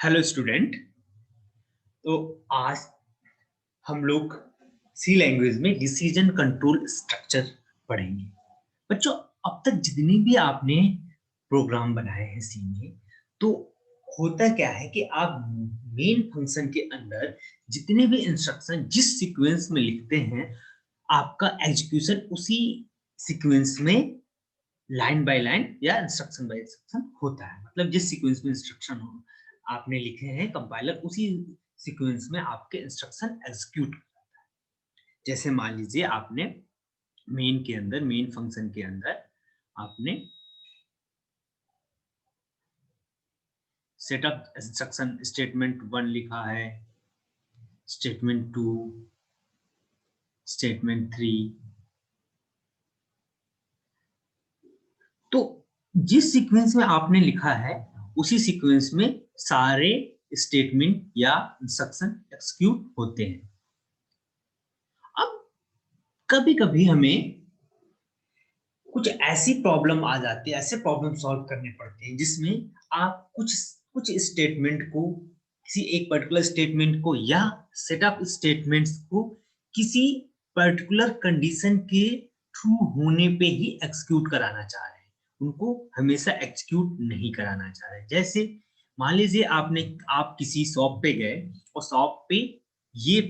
Hello student. तो आज हम लोग सी लैंग्वेज में डिसीजन कंट्रोल स्ट्रक्चर पढ़ेंगे। बच्चों, अब तक जितने भी आपने प्रोग्राम बनाए हैं सी में, तो होता क्या है कि आप मेन फंक्शन के अंदर जितने भी इंस्ट्रक्शन जिस सीक्वेंस में लिखते हैं, आपका एग्जीक्यूशन उसी सीक्वेंस में लाइन बाय लाइन या इंस्ट्रक्शन बाय इंस्ट्रक्शन होता है। मतलब जिस सीक्वेंस में इंस्ट्रक्शन हो आपने लिखे हैं, कंपाइलर उसी सीक्वेंस में आपके इंस्ट्रक्शन एग्जीक्यूट। जैसे मान लीजिए आपने मेन के अंदर, मेन फंक्शन के अंदर आपने सेटअप इंस्ट्रक्शन स्टेटमेंट 1 लिखा है, स्टेटमेंट 2, स्टेटमेंट 3। तो जिस सीक्वेंस में आपने लिखा है उसी सीक्वेंस में सारे स्टेटमेंट या इंस्ट्रक्शन एग्जीक्यूट होते हैं। अब कभी-कभी हमें कुछ ऐसी प्रॉब्लम आ जाती है, ऐसे प्रॉब्लम सॉल्व करने पड़ते हैं जिसमें आप कुछ कुछ स्टेटमेंट को, किसी एक पर्टिकुलर स्टेटमेंट को या सेटअप स्टेटमेंट्स को किसी पर्टिकुलर कंडीशन के ट्रू होने पे ही एग्जीक्यूट कराना चाह रहे हैं, उनको हमेशा एग्जीक्यूट नहीं कराना चाह रहे। जैसे मान लीजिए आप किसी शॉप पे गए और शॉप पे ये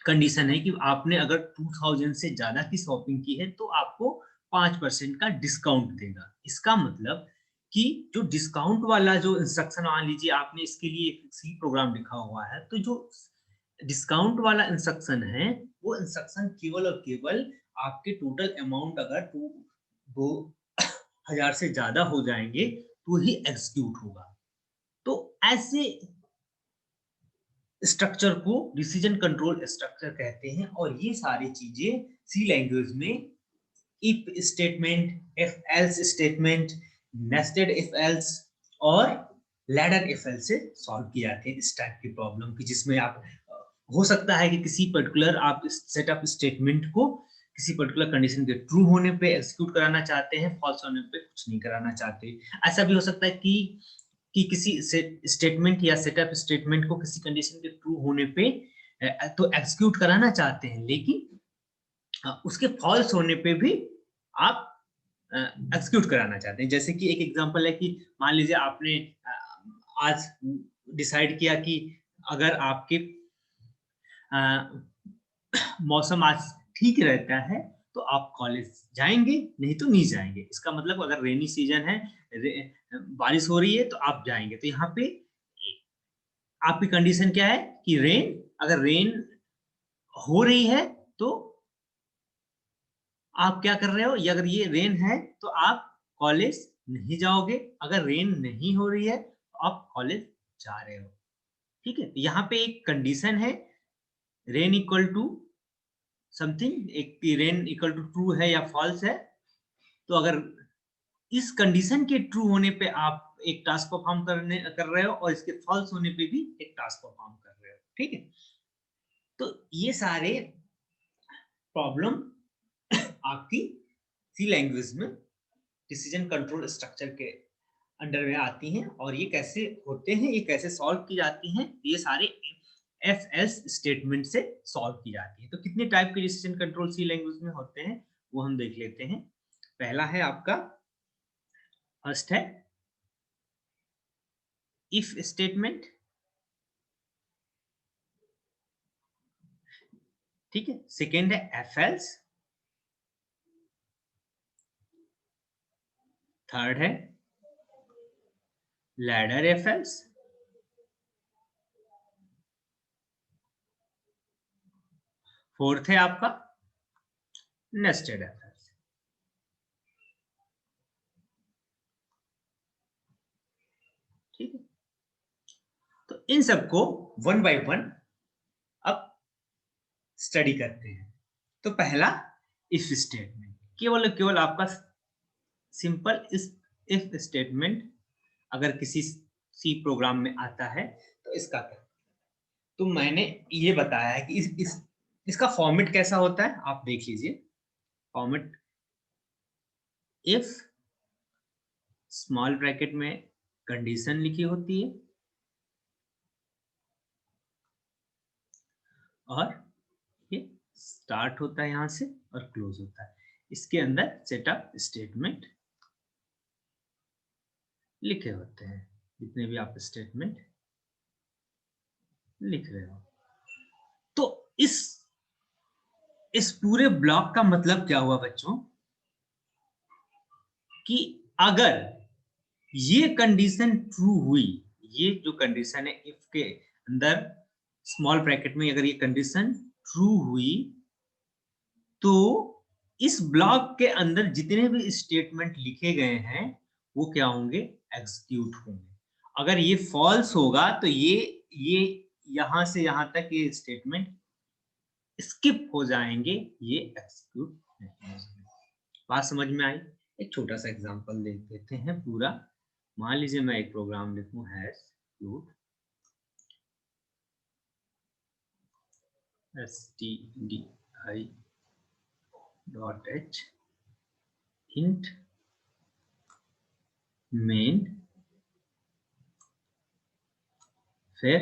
कंडीशन है कि आपने अगर 2000 से ज्यादा की शॉपिंग की है तो आपको 5% का डिस्काउंट देगा। इसका मतलब कि जो डिस्काउंट वाला जो इंस्ट्रक्शन, मान लीजिए आपने इसके लिए एक सी प्रोग्राम लिखा हुआ है, तो जो डिस्काउंट वाला इंस्ट्रक्शन है वो इंस्ट्रक्शन केवल और केवल आपके टोटल अमाउंट अगर 2000 से ज्यादा हो जाएंगे तो ही एग्जीक्यूट होगा। तो ऐसे स्ट्रक्चर को डिसीजन कंट्रोल स्ट्रक्चर कहते हैं। और ये सारी चीजें सी लैंग्वेज में if statement, if else statement, nested if else और लैडर इफ एल्स से सॉल्व किए जाते हैं इस टाइप की प्रॉब्लम की, जिसमें आप हो सकता है कि किसी पर्टिकुलर आप सेटअप स्टेटमेंट को किसी पर्टिकुलर कंडीशन के ट्रू होने पे एग्जीक्यूट कराना चाहते हैं, फॉल्स होने पे कुछ नहीं कराना चाहते। ऐसा भी हो सकता है कि किसी स्टेटमेंट या सेटअप स्टेटमेंट को किसी कंडीशन के ट्रू होने पे तो एग्जीक्यूट कराना चाहते हैं, लेकिन उसके फॉल्स होने पे भी आप एग्जीक्यूट कराना चाहते हैं। जैसे कि एक एग्जांपल है कि मान लीजिए आपने आज डिसाइड किया कि अगर आपके मौसम आज ठीक रहता है तो आप कॉलेज जाएंगे, नहीं तो नहीं जाएंगे। इसका मतलब अगर रेनी सीजन है, बारिश हो रही है तो आप जाएंगे। तो यहाँ पे आपकी कंडीशन क्या है कि अगर रेन हो रही है तो आप क्या कर रहे हो, अगर ये रेन है तो आप कॉलेज नहीं जाओगे, अगर रेन नहीं हो रही है तो आप कॉलेज जा रहे हो। ठीक है, यहाँ पे एक कंडीशन है रेन इक्वल टू समथिंग, एक रेन इक्वल टू ट्रू है या फॉल्स है। तो अगर इस कंडीशन के ट्रू होने पे आप एक टास्क परफॉर्म कर रहे हो और इसके फॉल्स होने पे भी एक टास्क परफॉर्म कर रहे हो। ठीक है, तो ये सारे प्रॉब्लम आपकी सी लैंग्वेज में डिसीजन कंट्रोल स्ट्रक्चर के अंडर में आती हैं। और ये कैसे होते हैं, ये कैसे सॉल्व की जाती हैं, ये सारे एफ एस स्टेटमेंट से सॉल्व की जाती है। तो कितने टाइप के डिसीजन कंट्रोल सी लैंग्वेज में होते हैं वो हम देख लेते हैं। पहला है आपका, फर्स्ट है इफ स्टेटमेंट। ठीक है, सेकेंड है एफ एल्स, थर्ड है लैडर एफ एल्स, फोर्थ है आपका नेस्टेड एफ एल्स। ठीक है, तो इन सबको वन बाय वन अब स्टडी करते हैं। तो पहला इफ स्टेटमेंट, केवल केवल आपका सिंपल इफ स्टेटमेंट अगर किसी सी प्रोग्राम में आता है तो इसका क्या। तो मैंने ये बताया है कि इसका फॉर्मेट कैसा होता है, आप देख लीजिए। फॉर्मेट इफ स्मॉल ब्रैकेट में कंडीशन लिखी होती है, और ये स्टार्ट होता है यहाँ से और क्लोज होता है। इसके अंदर सेटअप स्टेटमेंट लिखे होते हैं, जितने भी आप स्टेटमेंट लिख रहे हो। तो इस पूरे ब्लॉक का मतलब क्या हुआ बच्चों, कि अगर ये कंडीशन ट्रू हुई, ये जो कंडीशन है इफ के अंदर स्मॉल ब्रैकेट में अगर ये कंडीशन ट्रू हुई, तो इस ब्लॉक के अंदर जितने भी स्टेटमेंट लिखे गए हैं वो क्या होंगे, एग्जीक्यूट होंगे। अगर ये फॉल्स होगा तो ये यहां से यहां तक ये स्टेटमेंट स्किप हो जाएंगे, ये एग्जीक्यूट नहीं होंगे। बात समझ में आई? एक छोटा सा एग्जांपल देख लेते हैं पूरा। मान लीजिए मैं एक प्रोग्राम लिखूं, hash flute stdi.h int main, फिर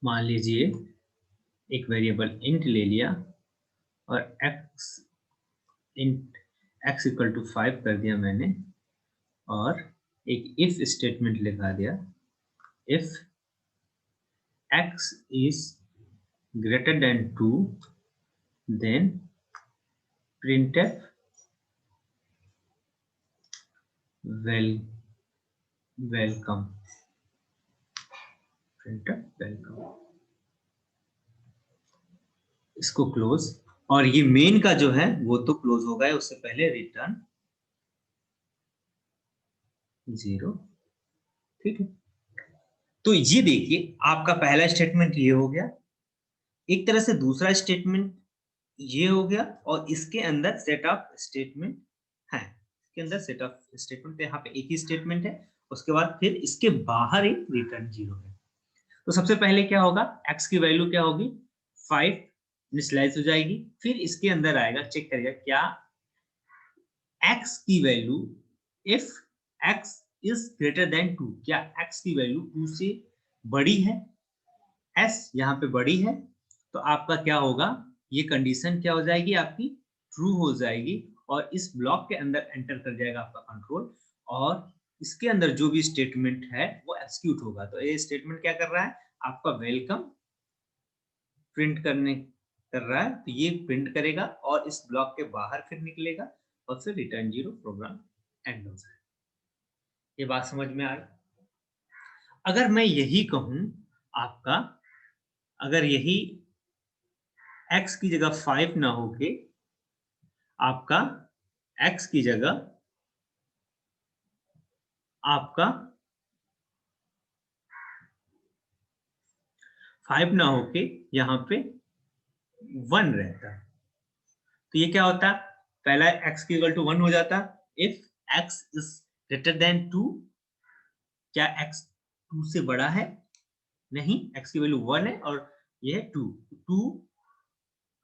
मान लीजिए एक वेरिएबल int ले लिया और int x इक्वल टू 5 कर दिया मैंने, और एक इफ स्टेटमेंट लिखा दिया, if x is greater than 2 then printf welcome, printf welcome। इसको क्लोज, और ये मेन का जो है वो तो क्लोज हो गया, उससे पहले रिटर्न 0। ठीक है, तो ये देखिए आपका पहला स्टेटमेंट ये हो गया, एक तरह से दूसरा स्टेटमेंट ये हो गया, और इसके अंदर सेट ऑफ स्टेटमेंट है, इसके अंदर सेट ऑफ स्टेटमेंट यहाँ पे एक ही स्टेटमेंट है, उसके बाद फिर इसके बाहर एक रिटर्न 0 है। तो सबसे पहले क्या होगा, x की वैल्यू क्या होगी, 5 इनिशियलाइज हो जाएगी, फिर इसके अंदर आएगा, चेक करिएगा क्या x की value, if x is greater than 2, क्या x की वैल्यू 2 से बड़ी है, s यहाँ पे बड़ी है, तो आपका क्या होगा, ये कंडीशन क्या हो जाएगी, आपकी ट्रू हो जाएगी, और इस ब्लॉक के अंदर एंटर कर जाएगा आपका कंट्रोल, और इसके अंदर जो भी स्टेटमेंट है वो एक्सिक्यूट होगा। तो ये स्टेटमेंट क्या कर रहा है, आपका वेलकम प्रिंट कर रहा है, तो ये प्रिंट करेगा और इस ब्लॉक के बाहर फिर निकलेगा, और फिर रिटर्न 0, प्रोग्राम एंड हो जाएगा। ये बात समझ में आई? अगर मैं यही कहूं आपका, अगर यही x की जगह 5 ना होके आपका x की जगह आपका 5 ना होके यहाँ पे 1 रहता, तो ये क्या होता, पहला x की इक्वल टू 1 हो जाता, if x is greater than 2, क्या x 2 से बड़ा है, नहीं, x की वैल्यू 1 है और ये है 2,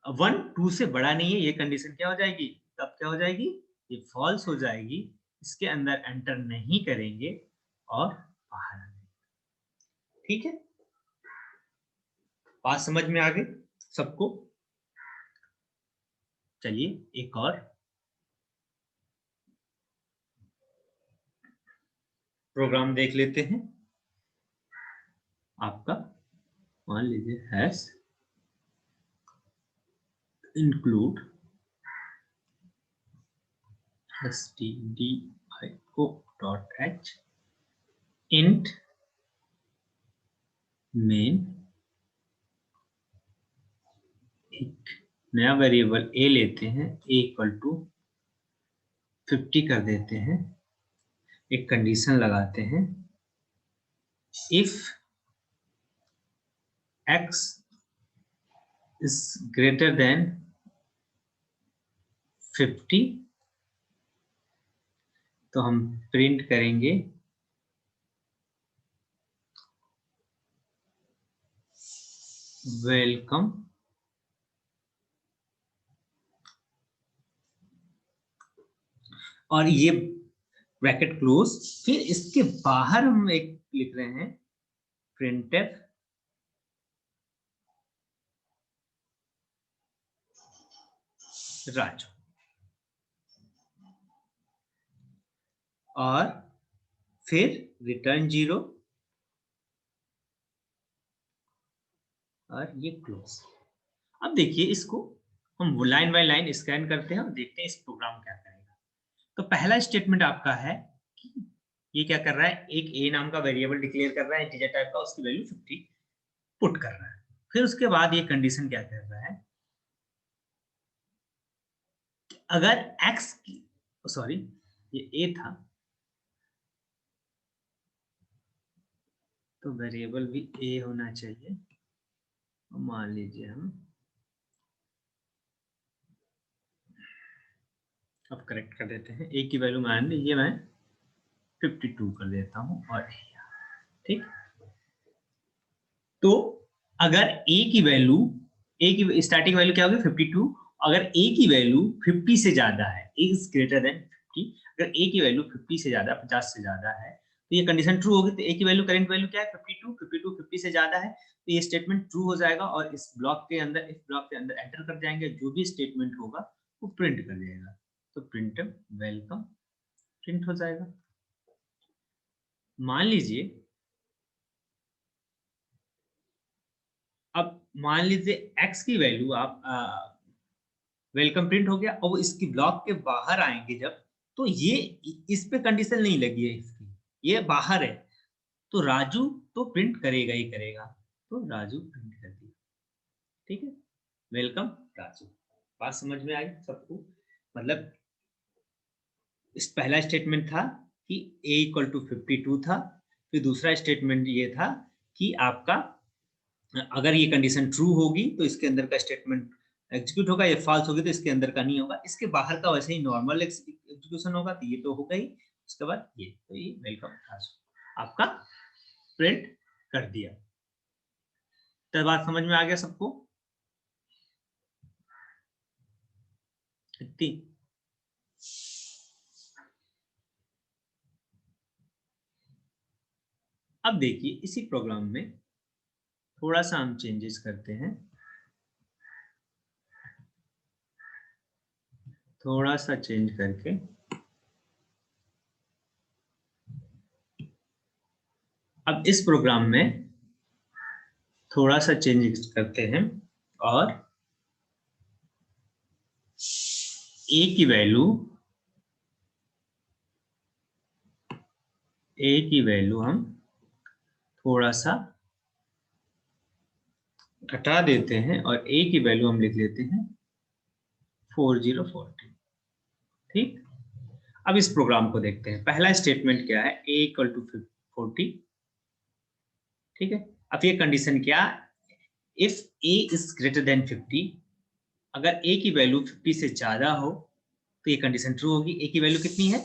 1 2 से बड़ा नहीं है, ये कंडीशन क्या हो जाएगी, तब क्या हो जाएगी, ये फॉल्स हो जाएगी, इसके अंदर एंटर नहीं करेंगे और बाहर आ जाएंगे। ठीक है, बात समझ में आ गई सबको? चलिए एक और प्रोग्राम देख लेते हैं। आपका मान लीजिए hash include stdio.h int main, एक नया वेरिएबल a लेते हैं, a इक्वल टू 50 कर देते हैं, एक कंडीशन लगाते हैं, if x is greater than 50, तो हम प्रिंट करेंगे वेलकम, और ये ब्रैकेट क्लोज, फिर इसके बाहर हम एक लिख रहे हैं printf राजू, और फिर रिटर्न 0 और ये क्लोज। अब देखिए इसको हम लाइन बाय लाइन स्कैन करते हैं और देखते हैं इस प्रोग्राम क्या करेगा। तो पहला स्टेटमेंट आपका है कि ये क्या कर रहा है, एक ए नाम का वेरिएबल डिक्लेयर कर रहा है इंटीजर टाइप का, उसकी वैल्यू 50 पुट कर रहा है। फिर उसके बाद ये कंडीशन क्या कर रहा है, अगर x की, सॉरी ये a था तो वेरिएबल भी a होना चाहिए। मान लीजिए हम अब करेक्ट कर देते हैं, a की वैल्यू मान लीजिए मैं 52 कर देता हूं और ठीक। तो अगर a की वैल्यू, a की स्टार्टिंग वैल्यू क्या होगी 52, अगर a की वैल्यू 50 से ज्यादा है, a इज ग्रेटर देन 50, अगर a की वैल्यू 50 से ज्यादा 50 से ज्यादा है तो ये कंडीशन ट्रू होगी। तो a की वैल्यू करंट वैल्यू क्या है 52, 50 से ज्यादा है तो ये स्टेटमेंट ट्रू हो जाएगा और इस ब्लॉक के अंदर, इस ब्लॉक के अंदर एंटर कर जाएंगे, जो भी स्टेटमेंट होगा वो प्रिंट कर देगा। तो प्रिंट वेलकम प्रिंट हो जाएगा। मान लीजिए, अब मान लीजिए x की वैल्यू आप वेलकम प्रिंट हो गया और वो इसकी ब्लॉक के बाहर आएंगे जब, तो ये इस पे कंडीशन नहीं लगी है इसकी, ये बाहर है तो राजू तो प्रिंट करेगा ही करेगा। तो राजू प्रिंट कर दिया, ठीक है, वेलकम राजू। बात समझ में आई सबको? मतलब इस पहला स्टेटमेंट था कि a इक्वल टू 52 था, फिर दूसरा स्टेटमेंट ये था कि आपका अगर ये कंडीशन ट्रू होगी तो इसके अंदर का स्टेटमेंट एग्जीक्यूट होगा, ये फॉल्स होगी तो इसके अंदर का नहीं होगा, इसके बाहर का वैसे ही नॉर्मल एग्जीक्यूशन होगा। तो ये तो होगा ही, उसके बाद ये तो ये वेलकम आपका प्रिंट कर दिया। तो बात समझ में आ गया सबको? इतनी अब देखिए इसी प्रोग्राम में थोड़ा सा हम चेंजेस करते हैं, थोड़ा सा चेंज करके अब इस प्रोग्राम में थोड़ा सा चेंज करते हैं और a की वैल्यू, a की वैल्यू हम थोड़ा सा घटा देते हैं और a की वैल्यू हम लिख लेते हैं 4040, ठीक। अब इस प्रोग्राम को देखते हैं। पहला स्टेटमेंट क्या है, a इक्वल टू 40, ठीक है। अब ये कंडीशन क्या, if a is greater than 50, अगर a की वैल्यू 50 से ज्यादा हो तो ये कंडीशन ट्रू होगी। a की वैल्यू कितनी है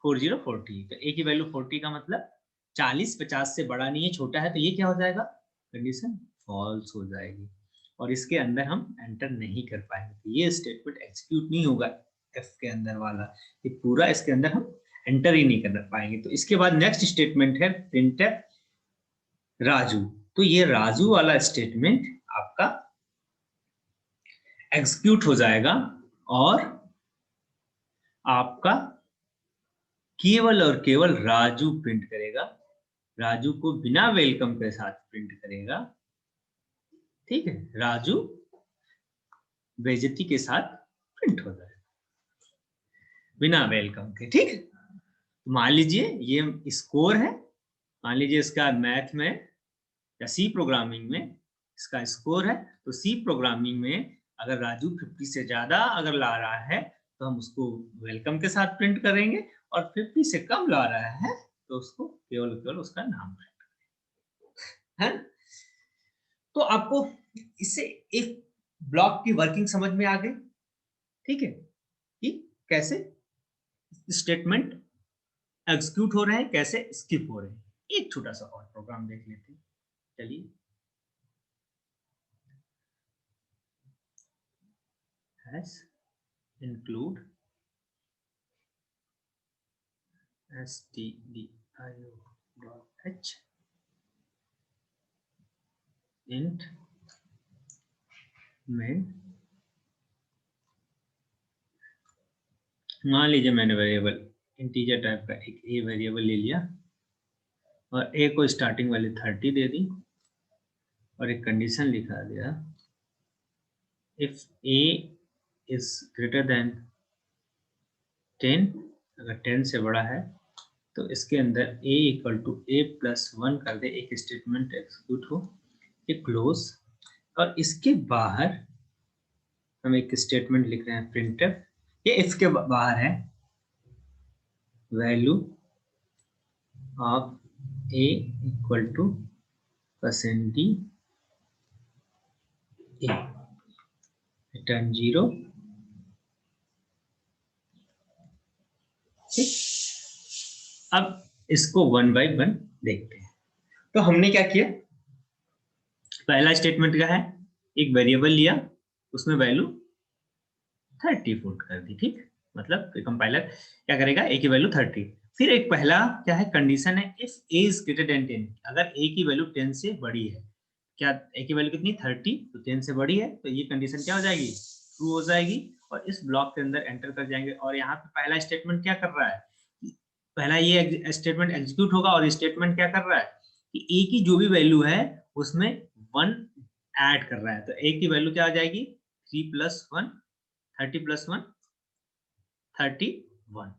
4040, तो a की वैल्यू 40 का मतलब 40 50 से बड़ा नहीं है, छोटा है, तो ये क्या हो जाएगा, कंडीशन फॉल्स हो जाएगी और इसके अंदर हम एंटर नहीं कर पाएंगे। तो ये स्टेटमेंट एग्जीक्यूट नहीं होगा एफ के अंदर वाला, ये पूरा इसके अंदर हम एंटर ही नहीं कर पाएंगे। तो इसके बाद नेक्स्ट स्टेटमेंट है प्रिंटफ राजू। तो ये राजू वाला स्टेटमेंट आपका एग्जीक्यूट हो जाएगा और आपका केवल और केवल राजू प्रिंट करेगा, राजू को बिना वेलकम के साथ प्रिंट करेगा, ठीक है। राजू बेइज्जती के साथ प्रिंट हो जाएगा बिना वेलकम के, ठीक है। तो मान लीजिए ये स्कोर है, मान लीजिए इसका मैथ में या सी प्रोग्रामिंग में इसका स्कोर है, तो सी प्रोग्रामिंग में अगर राजू 50 से ज्यादा अगर ला रहा है तो हम उसको वेलकम के साथ प्रिंट करेंगे और 50 से कम ला रहा है तो उसको केवल केवल उसका नाम है। तो आपको इससे एक ब्लॉक की वर्किंग समझ में आ गई, ठीक है, कि कैसे स्टेटमेंट एग्जीक्यूट हो रहे हैं, कैसे स्किप हो रहे हैं। एक छोटा सा और प्रोग्राम देख लेते हैं, चलिए। Hash include stdio.h int main मान लीजिए मैंने वेरिएबल इंटीजर टाइप का एक ए वेरिएबल ले लिया और ए को स्टार्टिंग वाली 30 दे दी और एक कंडीशन लिखा दिया, if A is greater than 10, अगर 10 से बड़ा है तो इसके अंदर a इक्वल टू a+1 कर दे, एक स्टेटमेंट एग्जीक्यूट हो, एक क्लोज, और इसके बाहर हम एक स्टेटमेंट लिख रहे हैं प्रिंटफ, ये इसके बाहर है, value of a equal to %d a, return 0। ठीक, अब इसको 1 बाय 1 देखते हैं। तो हमने क्या किया, पहला स्टेटमेंट क्या है, एक वेरिएबल लिया, उसमें वैल्यू 30 पुट कर दी। ठीक, मतलब कंपाइलर क्या करेगा, ए की वैल्यू 30। फिर एक पहला क्या है, कंडीशन है, if A is greater than 10, अगर ए की वैल्यू 10 से बड़ी है, क्या ए की वैल्यू कितनी 30, तो 10 से बड़ी है, तो ये कंडीशन क्या हो जाएगी, ट्रू हो जाएगी, और इस ब्लॉक के अंदर एंटर कर जाएंगे। और यहाँ पे पहला स्टेटमेंट क्या कर रहा है, पहला ये स्टेटमेंट एग्जीक्यूट होगा, और स्टेटमेंट क्या कर रहा है कि ए की जो भी वैल्यू है उसमें 1 ऐड कर रहा है, तो ए की वैल्यू क्या हो जाएगी, 3 + 1, 30 + 1 31,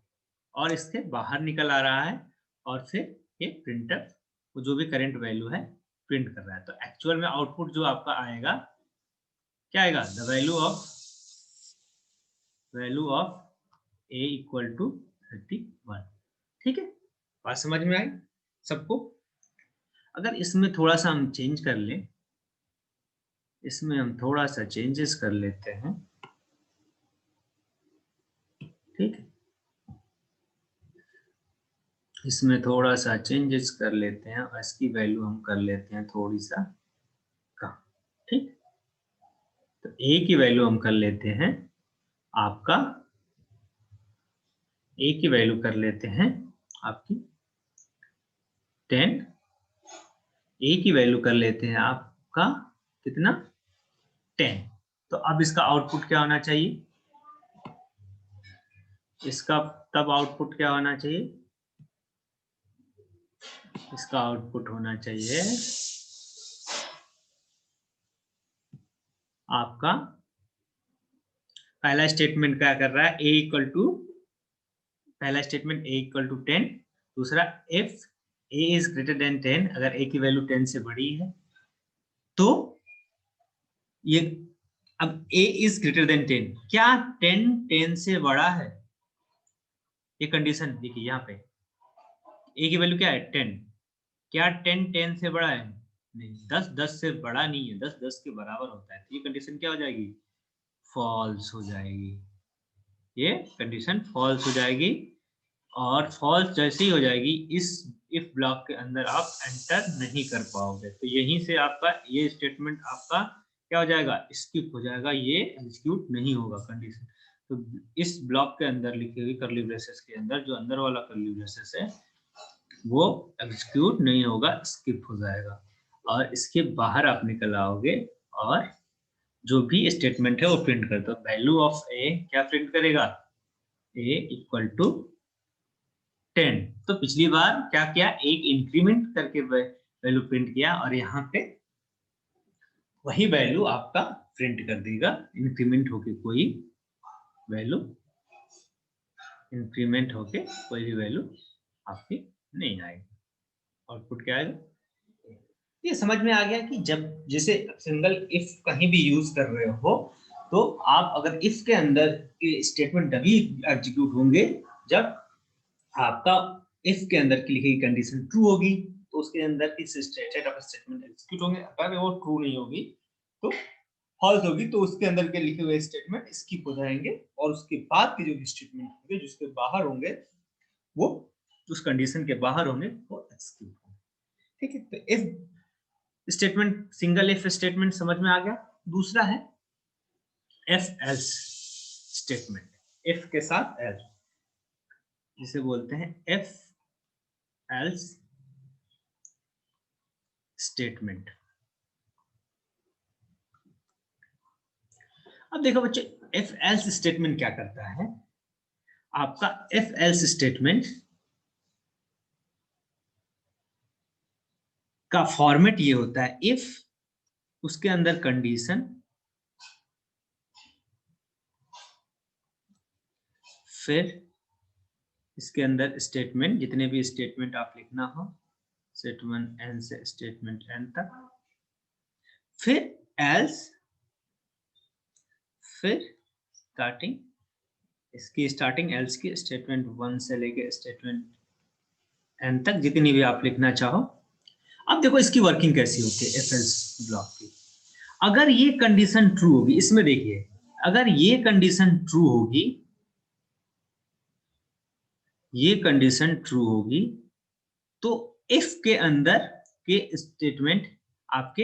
और इसके बाहर निकल आ रहा है, और फिर ये प्रिंटर जो भी करंट वैल्यू है प्रिंट कर रहा है। तो एक्चुअल में आउटपुट जो आपका आएगा क्या आएगा, the value of A equal to 31। ठीक है, बात समझ में आई सबको। अगर इसमें थोड़ा सा हम चेंज कर लें, इसमें हम थोड़ा सा चेंजेस कर लेते हैं। ठीक है, इसमें थोड़ा सा चेंजेस कर लेते हैं, और इसकी वैल्यू हम कर लेते हैं थोड़ी सा कम। ठीक, तो ए की वैल्यू हम कर लेते हैं आपका, ए की वैल्यू कर लेते हैं आपकी 10, ए की वैल्यू कर लेते हैं आपका कितना, 10। तो अब इसका आउटपुट क्या होना चाहिए, इसका तब आउटपुट क्या होना चाहिए, इसका आउटपुट होना चाहिए आपका, पहला स्टेटमेंट क्या कर रहा है, ए इक्वल टू, पहला स्टेटमेंट ए इक्वल टू 10, दूसरा if A is greater than 10, अगर ए की वैल्यू 10 से बड़ी है तो ये, अब a इज ग्रेटर देन 10, क्या 10 10 से बड़ा है, ये कंडीशन देखिए यहाँ पे, a की वैल्यू क्या है 10, क्या 10 10 से बड़ा है, नहीं, 10 10 से बड़ा नहीं है, 10 10 के बराबर होता है, तो ये कंडीशन क्या हो जाएगी, फॉल्स हो जाएगी, ये कंडीशन फॉल्स हो जाएगी। और फॉल्स जैसे ही हो जाएगी, इस इफ ब्लॉक के अंदर आप एंटर नहीं कर पाओगे, तो यहीं से आपका ये स्टेटमेंट आपका क्या हो जाएगा, स्किप हो जाएगा, ये एग्जीक्यूट नहीं होगा कंडीशन। तो इस ब्लॉक के अंदर लिखी हुई कर्ली ब्रेसेस के अंदर जो अंदर वाला कर्ली ब्रेसेस है वो एग्जीक्यूट नहीं होगा, स्किप हो जाएगा, और इसके बाहर आप निकल आओगे, और जो भी स्टेटमेंट है वो प्रिंट कर दो, वैल्यू ऑफ ए क्या प्रिंट करेगा, ए इक्वल टू 10। तो पिछली बार क्या किया, एक इंक्रीमेंट करके वैल्यू प्रिंट किया, और यहाँ पे वही वैल्यू आपका प्रिंट कर देगा, इंक्रीमेंट होके कोई वैल्यू, इंक्रीमेंट होके कोई भी वैल्यू आपकी नहीं आएगी, आउटपुट क्या आएगा। ये समझ में आ गया कि जब जैसे सिंगल इफ कहीं भी यूज कर रहे हो, तो आप अगर इफ के अंदर के स्टेटमेंट तभी एग्जीक्यूट होंगे जब आपका इफ के अंदर की लिखी गई कंडीशन ट्रू होगी, तो उसके अंदर की सेट ऑफ स्टेटमेंट एग्जीक्यूट होंगे। अगर वो ट्रू नहीं होगी तो फॉल्स होगी, तो उसके अंदर के लिखे हुए स्टेटमेंट स्किप हो जाएंगे, और उसके बाद के जो भी स्टेटमेंट होंगे जिसके बाहर होंगे वो उस कंडीशन के बाहर होंगे वो एग्जीक्यूट होंगे। ठीक है, तो if statement, single if statement समझ में आ गया। दूसरा है एफ एल्स स्टेटमेंट, इफ के साथ एल्स, जिसे बोलते हैं एफ एल्स स्टेटमेंट। अब देखो बच्चे, इफ एल्स स्टेटमेंट क्या करता है, आपका इफ एल्स स्टेटमेंट का फॉर्मेट ये होता है, इफ उसके अंदर कंडीशन, फिर इसके अंदर स्टेटमेंट, जितने भी स्टेटमेंट आप लिखना हो, स्टेटमेंट एन से स्टेटमेंट एन तक, फिर एल्स, फिर स्टार्टिंग, इसकी स्टार्टिंग एल्स की स्टेटमेंट 1 से लेके स्टेटमेंट एन तक, जितनी भी आप लिखना चाहो। अब देखो इसकी वर्किंग कैसी होती है इफ एल्स ब्लॉक की। अगर ये कंडीशन ट्रू होगी, इसमें देखिए, अगर ये कंडीशन ट्रू होगी, ये कंडीशन ट्रू होगी, तो इफ के अंदर के स्टेटमेंट आपके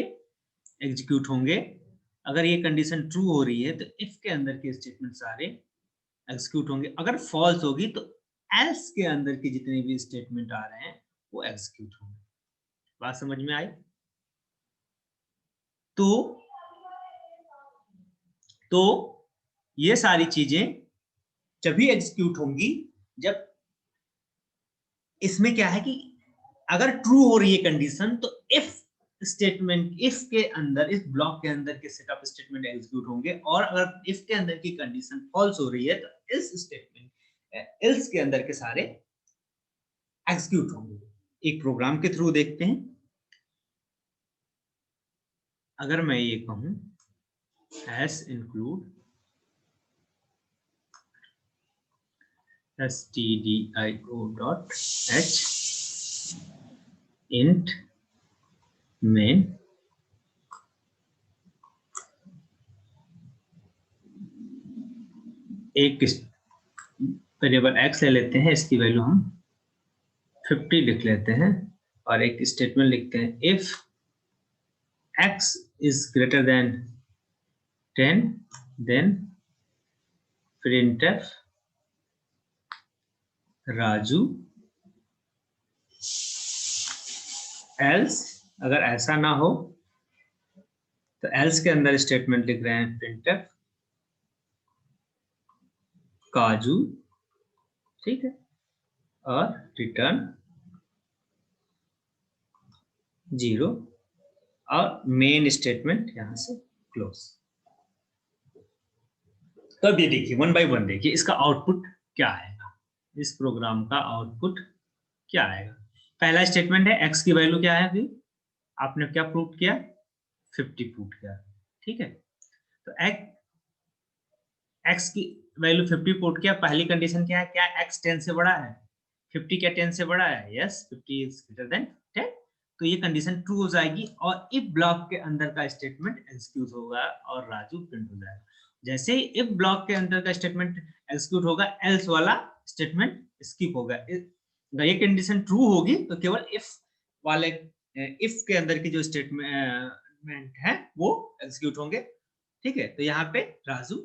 एग्जीक्यूट होंगे। अगर ये कंडीशन ट्रू हो रही है तो इफ के अंदर के स्टेटमेंट सारे एग्जीक्यूट होंगे। अगर फॉल्स होगी तो एल्स के अंदर के जितने भी स्टेटमेंट आ रहे हैं वो एग्जीक्यूट होंगे। बात समझ में आई? तो ये सारी चीजें जब भी एग्जीक्यूट होंगी, जब इसमें क्या है कि अगर ट्रू हो रही है कंडीशन तो इफ स्टेटमेंट, इफ के अंदर, इस ब्लॉक के अंदर के सेट ऑफ स्टेटमेंट एग्जीक्यूट होंगे, और अगर इफ के अंदर की कंडीशन फॉल्स हो रही है तो इस स्टेटमेंट, एल्स के अंदर के सारे एग्जीक्यूट होंगे। एक प्रोग्राम के थ्रू देखते हैं। अगर मैं ये कहूं hash include stdio.h int main एक वेरिएबल x ले लेते हैं, इसकी वैल्यू हम 50 लिख लेते हैं, और एक स्टेटमेंट लिखते हैं if x is greater than 10 then printf Raju, else अगर ऐसा ना हो तो else के अंदर स्टेटमेंट लिख रहे हैं printf काजू, ठीक है, और रिटर्न 0, और मेन स्टेटमेंट यहां से क्लोज। तो अब ये देखिए, वन बाय वन देखिए इसका आउटपुट क्या आएगा, इस प्रोग्राम का आउटपुट क्या आएगा। पहला स्टेटमेंट है x की वैल्यू क्या है, अभी आपने क्या प्रूव किया, 50 प्रूव किया, ठीक है। तो x की वैल्यू 50 पुट किया। पहली कंडीशन क्या है, क्या x 10 से बड़ा है, 50 क्या 10 से बड़ा है, यस 50 इज ग्रेटर देन 10, तो ये कंडीशन ट्रू हो जाएगी और इफ ब्लॉक के अंदर का स्टेटमेंट एग्जीक्यूट होगा और राजू प्रिंट हो जाएगा। जैसे ही इफ ब्लॉक के अंदर का स्टेटमेंट एग्जीक्यूट होगा, एल्स वाला स्टेटमेंट स्किप होगा। ये कंडीशन ट्रू होगी तो केवल इफ वाले, इफ के अंदर की जो स्टेटमेंट है वो एग्जीक्यूट होंगे, ठीक है। तो यहाँ पे राजू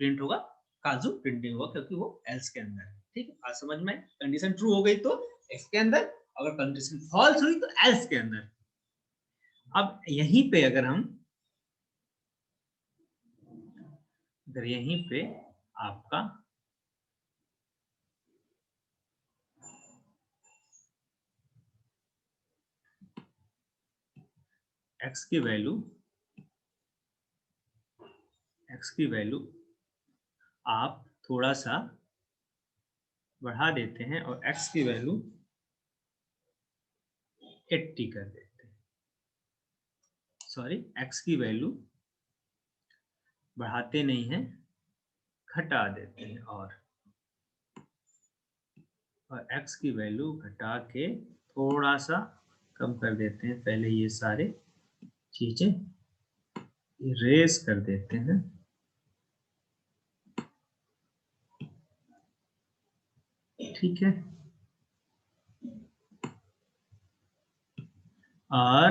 प्रिंट होगा, काजू प्रिंट नहीं होगा क्योंकि वो एल्स के अंदर है, ठीक है। बात समझ में? कंडीशन ट्रू हो गई तो इफ के अंदर, अगर कंडीशन फॉल्स हुई तो एल्स के अंदर। अब यहीं पे अगर यहीं पे आपका x की वैल्यू आप थोड़ा सा बढ़ा देते हैं और x की वैल्यू 80 कर देते हैं, सॉरी x की वैल्यू बढ़ाते नहीं हैं, घटा देते हैं, और x की वैल्यू घटा के थोड़ा सा कम कर देते हैं। पहले ये सारे चीजें इरेज कर देते हैं, ठीक है। और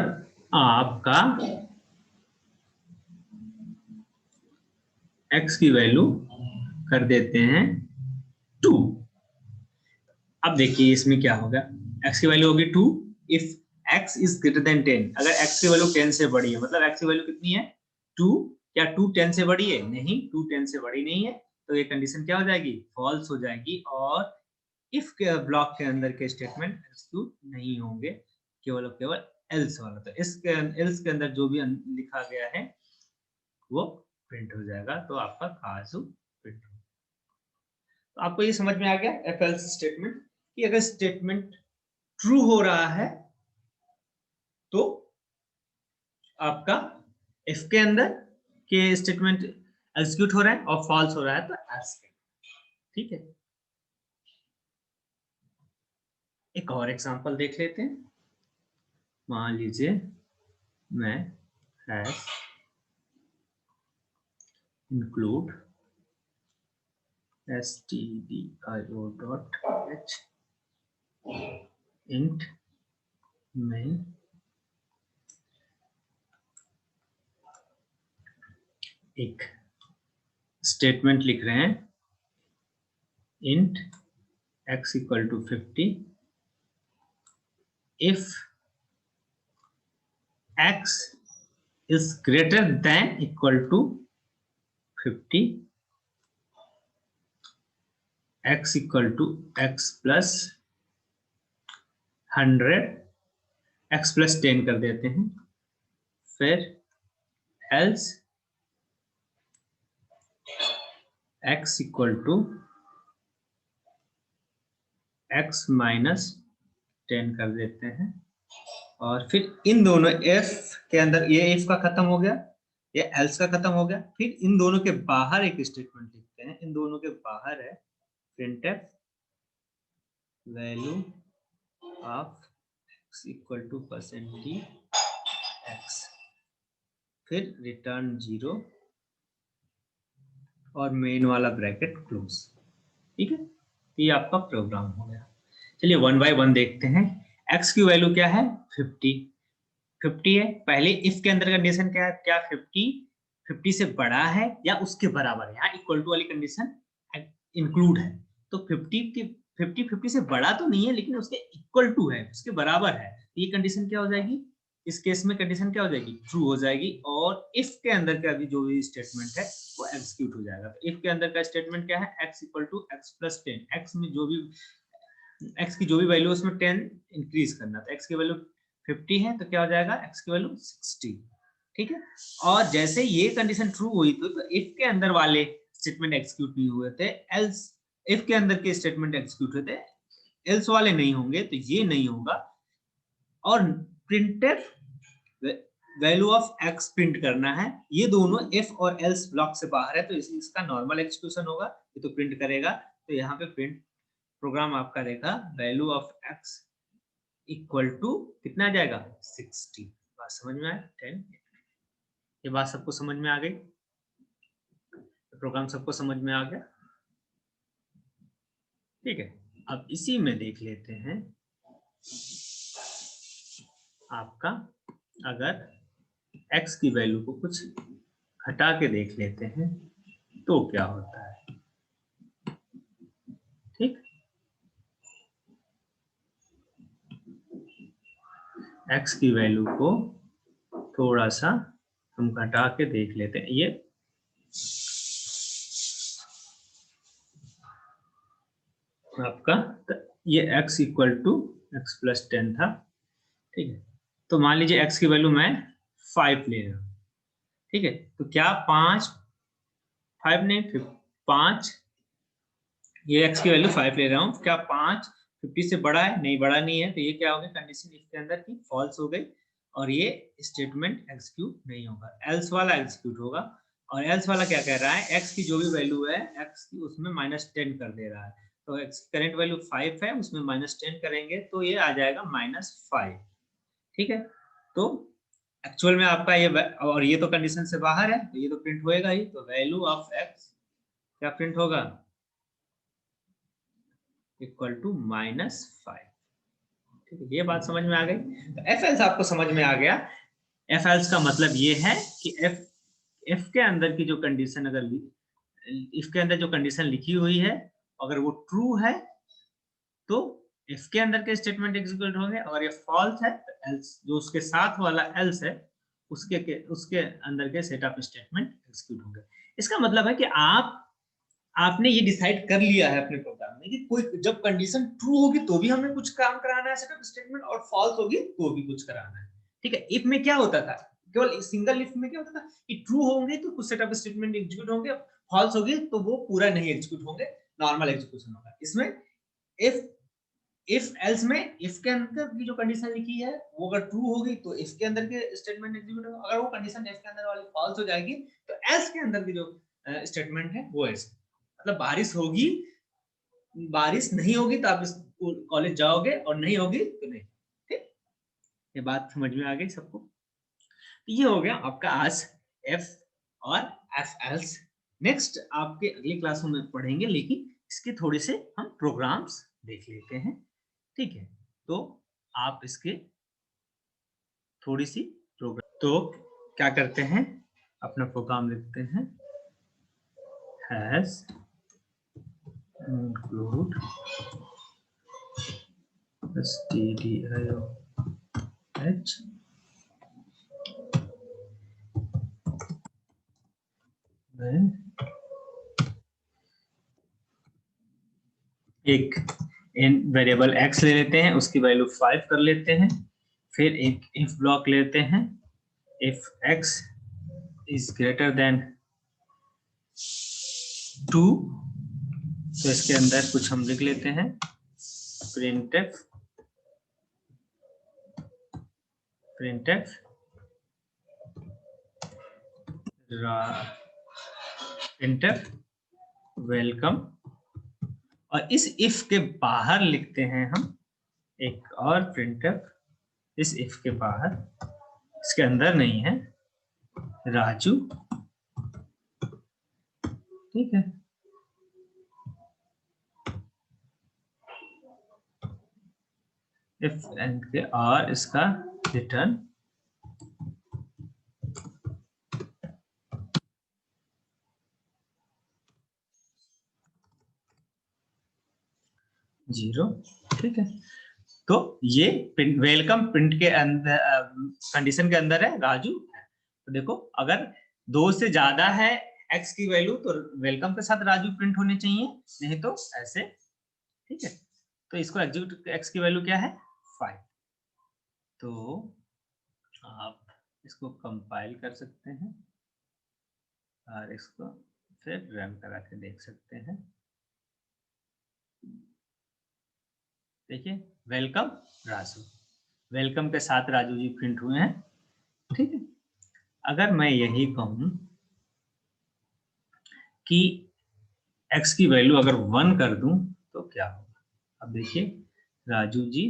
आपका x की वैल्यू कर देते हैं 2। अब देखिए इसमें क्या होगा, x की वैल्यू होगी 2 if x is greater than 10। अगर x की वैल्यू 10 से बड़ी है, मतलब x की वैल्यू कितनी है 2, क्या 2 10 से बड़ी है? नहीं, 2 10 से बड़ी नहीं है, तो ये कंडीशन क्या हो जाएगी, फॉल्स हो जाएगी, और इफ के ब्लॉक के अंदर के स्टेटमेंट एग्जीक्यूट नहीं होंगे, केवल केवल एल्स वाला। तो इसके एल्स के अंदर जो भी लिखा गया है वो प्रिंट हो जाएगा, तो आपका काजू प्रिंट हो। तो आपको ये समझ में आ गया इफ एल्स स्टेटमेंट, कि अगर स्टेटमेंट ट्रू हो रहा है तो आपका इफ के अंदर के स्टेटमेंट एग्जीक्यूट हो रहा है, और फॉल्स हो रहा है तो एल्स के। ठीक है, एक और एग्जांपल देख लेते हैं। मान लीजिए मैं hash include stdio.h int main एक स्टेटमेंट लिख रहे हैं, int x equal to 50 if x is greater than equal to 50, x equal to x plus 100, x plus 10 कर देते हैं, फिर else x equal to x minus 10 कर देते हैं, और फिर इन दोनों f के अंदर, ये f का खत्म हो गया, ये else का खत्म हो गया, फिर इन दोनों के बाहर एक स्टेटमेंट लिखते हैं। इन दोनों के बाहर है printf value of x equal to %x, फिर रिटर्न 0 और मेन वाला ब्रैकेट क्लोज। ठीक है, ये आपका प्रोग्राम हो गया। चलिए वन बाय वन देखते हैं। x की वैल्यू क्या है, 50 है। पहले इफ के अंदर कंडीशन क्या है, क्या 50 से बड़ा है या उसके बराबर है। यहाँ इक्वल टू वाली कंडीशन इंक्लूड है, तो 50 से बड़ा तो नहीं है, लेकिन उसके इक्वल टू है, उसके बराबर है। ये कंडीशन क्या हो जाएगी, इस केस में कंडीशन क्या हो जाएगी, ट्रू हो जाएगी, और इफ के अंदर का भी जो भी स्टेटमेंट है वो एग्जीक्यूट हो जाएगा। तो इफ के अंदर का स्टेटमेंट क्या है, x equal to x plus 10, x में जो भी x की जो भी वैल्यू उसमें 10 इंक्रीज करना, तो x की वैल्यू 50 है तो क्या हो जाएगा, x की वैल्यू 60। ठीक है, और जैसे ये कंडीशन ट्रू हुई तो इफ के अंदर वाले स्टेटमेंट एग्जीक्यूट नहीं हुए थे, एल्स इफ के अंदर के स्टेटमेंट एग्जीक्यूट हुए थे, एल्स वाले नहीं होंगे, तो ये नहीं होगा। और printf value of x print करना है, ये दोनों if और else ब्लॉक से बाहर है, तो इसका नॉर्मल एग्जीक्यूशन होगा, ये तो प्रिंट करेगा। तो यहाँ पे प्रिंट प्रोग्राम आपका रहेगा value of x equal to कितना आ जाएगा, 60। बात समझ में आए, 10। ये बात सबको समझ में आ गई, प्रोग्राम सबको समझ में आ गया। ठीक है, अब इसी में देख लेते हैं आपका, अगर x की वैल्यू को कुछ घटा के देख लेते हैं तो क्या होता है। ठीक, x की वैल्यू को थोड़ा सा हम घटा के देख लेते हैं। ये आपका, ये x equal to x plus 10 था। ठीक है, तो मान लीजिए x की वैल्यू मैं 5 ले रहा हूँ। ठीक है, तो क्या 5 नहीं, 5, ये x की वैल्यू 5 ले रहा हूँ, क्या 5 50 से बड़ा है, नहीं बड़ा नहीं है, तो ये क्या हो गया, कंडीशन इसके अंदर की फॉल्स हो गई, और ये स्टेटमेंट एग्जीक्यूट नहीं होगा, एल्स वाला एग्जीक्यूट होगा। और एल्स वाला क्या कह रहा है, x की जो भी वैल्यू है x की, उसमें -10 कर दे रहा है। तो x करंट वैल्यू 5 है, उसमें -10 करेंगे तो ये आ जाएगा -5। ठीक है, तो एक्चुअल में आपका ये, और ये तो कंडीशन से बाहर है, तो ये तो प्रिंट होएगा ही, तो वैल्यू ऑफ x क्या प्रिंट होगा, इक्वल टू -5। ठीक है, ये बात समझ में आ गई। तो एफ एल्स आपको समझ में आ गया। एफ एल्स का मतलब ये है कि एफ के अंदर की जो कंडीशन, अगर इफ के अंदर जो कंडीशन लिखी हुई है अगर वो ट्रू है तो इफ के अंदर के स्टेटमेंट एग्जीक्यूट होंगे, और ये फॉल्स है तो एल्स, जो उसके साथ वाला एल्स है उसके अंदर के सेट ऑफ स्टेटमेंट एग्जीक्यूट होंगे। इसका मतलब है कि आप आपने ये डिसाइड कर लिया है अपने प्रोग्राम में कि कोई जब कंडीशन ट्रू होगी तो भी हमें कुछ काम कराना है सेटअप स्टेटमेंट, और फॉल्स होगी तो भी कुछ कराना है। ठीक है, इफ में क्या होता था, केवल सिंगल इफ में क्या होता था कि ट्रू होंगे तो कुछ सेटअप स्टेटमेंट एग्जीक्यूट होंगे, फॉल्स होगी तो वो पूरा नहीं एग्जीक्यूट होंगे, नॉर्मल एग्जीक्यूशन होगा। इसमें इफ एल्स में इफ के अंदर की जो कंडीशन लिखी है वो अगर ट्रू होगी तो इफ के अंदर के स्टेटमेंट एग्जीक्यूट होगा, अगर वो कंडीशन इफ के अंदर वाली फॉल्स हो जाएगी तो एल्स के अंदर की जो स्टेटमेंट है वो ऐसे, मतलब बारिश होगी, बारिश नहीं होगी तो आप कॉलेज जाओगे और नहीं होगी तो नहीं। ठीक, ये बात समझ में आ गई सबको? तो ये हो गया आपका आज एफ और एफ एल्स। नेक्स्ट आपके अगली क्लासों में पढ़ेंगे, लेकिन इसके थोड़े से हम प्रोग्राम्स देख लेते हैं। ठीक है, तो आप इसके थोड़ी सी प्रोग्राम, तो क्या करते हैं, अपना प्रोग्राम लिखते हैं, हैज include stdio h में एक वेरिएबल x ले लेते हैं, उसकी वैल्यू 5 कर लेते हैं, फिर एक इफ ब्लॉक लेते हैं, if x is greater than 2, तो इसके अंदर कुछ हम लिख लेते हैं, printf वेलकम, और इस इफ के बाहर लिखते हैं हम एक और printf, इस इफ के बाहर, इसके अंदर नहीं है, राजू। ठीक है, इफ एंड के, और इसका रिटर्न जीरो। ठीक है, तो ये वेलकम प्रिंट के अंदर कंडीशन के अंदर है राजू। तो देखो अगर 2 से ज्यादा है x की वैल्यू तो वेलकम के साथ राजू प्रिंट होने चाहिए, नहीं तो ऐसे। ठीक है, तो इसको एग्जीक्यूट, x की वैल्यू क्या है 5, तो आप इसको कंपाइल कर सकते हैं और इसको फिर रन करा के देख सकते हैं। देखिए वेलकम राजू, वेलकम के साथ राजू जी प्रिंट हुए हैं। ठीक है, अगर मैं यही कहूं कि x की वैल्यू अगर 1 कर दूं तो क्या होगा, अब देखिए राजू जी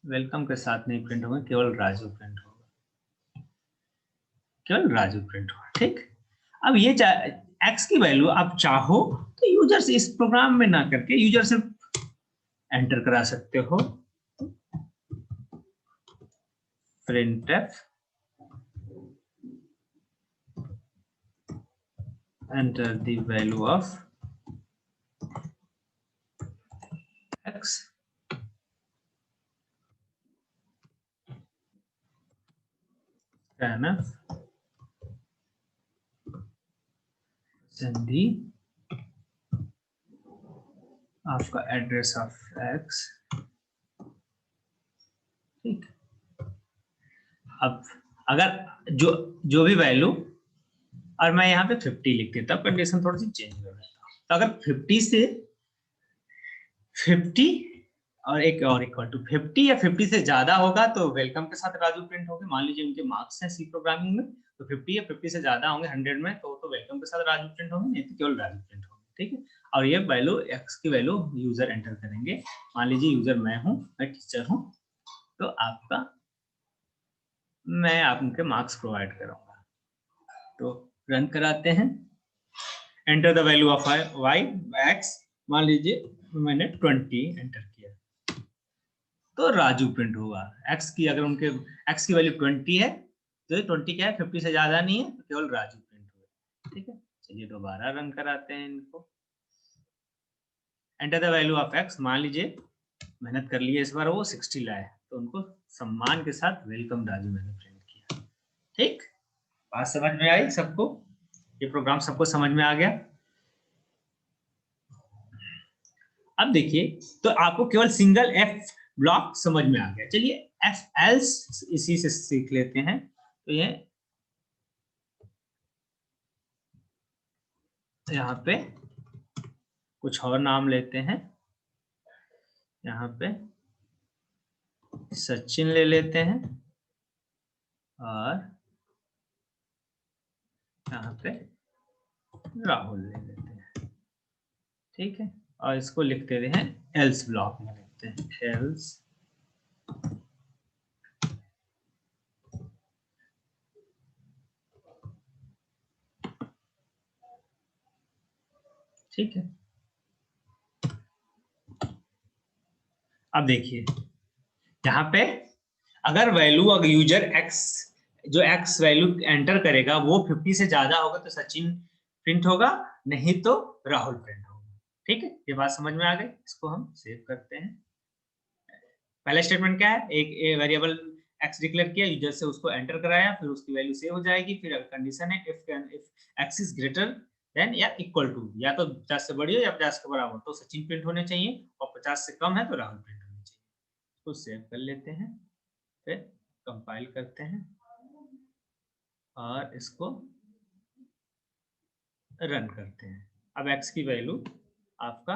वेलकम के साथ नहीं प्रिंट होगा, केवल राजू प्रिंट होगा, केवल राजू प्रिंट होगा। ठीक, अब ये x की वैल्यू आप चाहो तो यूजर से, इस प्रोग्राम में ना करके यूजर से एंटर करा सकते हो, printf enter the value of x, scanf send the आपका एड्रेस ऑफ x। ठीक, अब अगर जो भी वैल्यू, और मैं यहाँ पे 50 लिख देता हूँ, कंडीशन थोड़ी सी चेंज कर देता हूँ, तो अगर 50 से 50 और एक और इक्वल टू 50 या 50 से ज्यादा होगा तो वेलकम के साथ राजू प्रिंट होंगे। मान लीजिए उनके मार्क्स हैं सी प्रोग्रामिंग में, तो 50 या 50 से ज्यादा होंगे 100 में, तो वेलकम के साथ राजू प्रिंट होंगे, नहीं तो केवल राजू प्रिंट होंगे। ठीक है, और ये वैल्यू एक्स की वैल्यू यूजर एंटर करेंगे। मान लीजिए यूजर मैं हूँ, मैं टीचर हूँ, तो आपका मैं आपके मार्क्स प्रोवाइड करूंगा, तो रन कराते हैं, enter the value of y x, मान लीजिए मैंने 20 एंटर किया तो राजू प्रिंट होगा। x की अगर उनके x की वैल्यू 20 है तो 20 क्या है 50 से ज्यादा नहीं है, तो केवल राजू प्रिंट होगा। ठीक है, चलिए दोबारा रन कराते हैं इनको, enter the value of x, मान लीजिए मेहनत कर लिए इस बार वो 60 लाए, तो उनको सम्मान के साथ वेलकम राजू मैंने प्रिंट किया। ठीक, बात समझ में आई सबको, ये प्रोग्राम सबको समझ में आ गया? अब देखिए, तो आपको केवल सिंगल एफ ब्लॉक समझ में आ गया। चलिए एफ एल्स इसी से सीख लेते हैं। तो ये यहाँ पे कुछ और नाम लेते हैं, यहाँ पे सचिन ले लेते हैं और यहाँ पे राहुल ले लेते हैं, ठीक है। और इसको लिख देते हैं एल्स ब्लॉक में, लिखते हैं एल्स ठीक है। अब देखिए यहाँ पे अगर वैल्यू, अगर यूजर एक्स जो एक्स वैल्यू एंटर करेगा वो 50 से ज्यादा होगा तो सचिन प्रिंट होगा, नहीं तो राहुल प्रिंट होगा, ठीक है। ये बात समझ में आ गई। इसको हम सेव करते हैं। पहला स्टेटमेंट क्या है, एक वेरिएबल एक्स डिक्लेयर किया, यूजर से उसको एंटर कराया, फिर उसकी वैल्यू सेव हो जाएगी। फिर अगर कंडीशन है if x is greater than या इक्वल टू, या तो 50 से बड़ी हो या 50 के बराबर, तो सचिन प्रिंट होने चाहिए, और 50 से कम है तो राहुल प्रिंट होने चाहिए। इसको सेव कर लेते हैं, फिर कंपाइल करते हैं और इसको रन करते हैं। अब x की वैल्यू आपका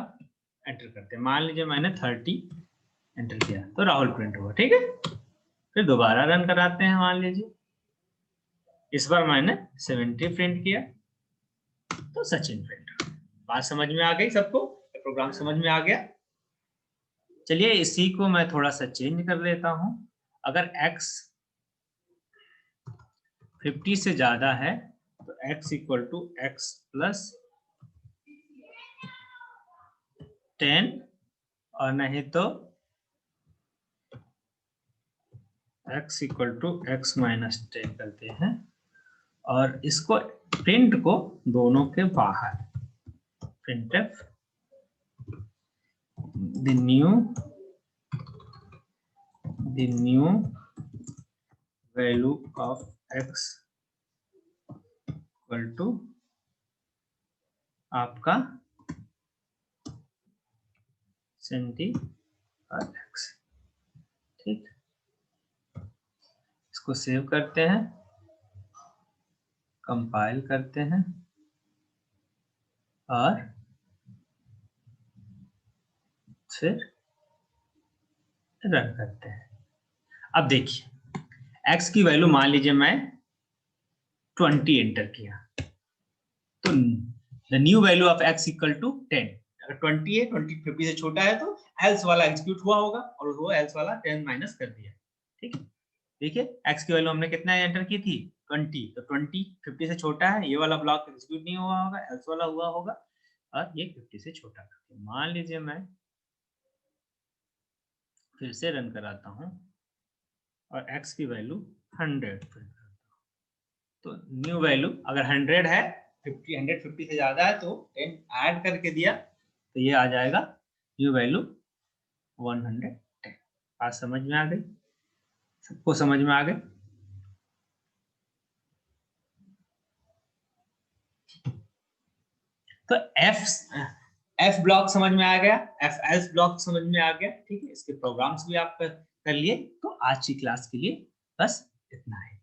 एंटर करते हैं। मान लीजिए मैंने 30 एंटर किया तो राहुल प्रिंट हुआ, ठीक है। फिर दोबारा रन कराते हैं। मान लीजिए इस बार मैंने 70 प्रिंट किया तो सचिन प्रिंट हुआ। बात समझ में आ गई सबको? प्रोग्राम समझ में आ गया? चलिए इसी को मैं थोड़ा सा चेंज कर लेता हूं। अगर x 50 से ज्यादा है तो x equal to x plus 10, और नहीं तो x equal to x minus 10 करते हैं, और इसको प्रिंट को दोनों के बाहर, printf the new value of x equal to आपका 70 और x, ठीक। इसको सेव करते हैं, कंपाइल करते हैं और फिर रन करते हैं। अब देखिए x की वैल्यू मान लीजिए मैं 20 एंटर किया, तो the new value of x equal to 10। अगर 20 है, 20 50 से छोटा है तो एल्स वाला एग्जीक्यूट हुआ होगा, और वो एल्स वाला 10 माइनस कर दिया, ठीक है। देखिए x की वैल्यू हमने कितना एंटर की थी, 20, तो 20 50 से छोटा है, ये वाला ब्लॉक एग्जीक्यूट नहीं हुआ होगा, एल्स वाला हुआ होगा, और ये 50 से छोटा करके मान लीजिए मैं फिर से रन कराता हूं और x की वैल्यू 100 प्रिंट करता हूं, तो न्यू वैल्यू अगर 100 है, 150 से ज्यादा है तो 10 ऐड करके दिया तो ये आ जाएगा न्यू वैल्यू 110। आज समझ में आ गई? सबको समझ में आ गई? तो एफ ब्लॉक समझ में आ गया, एफ एल्स ब्लॉक समझ में आ गया, ठीक है। इसके प्रोग्राम्स भी आप कर लिए। तो आज की क्लास के लिए बस इतना है।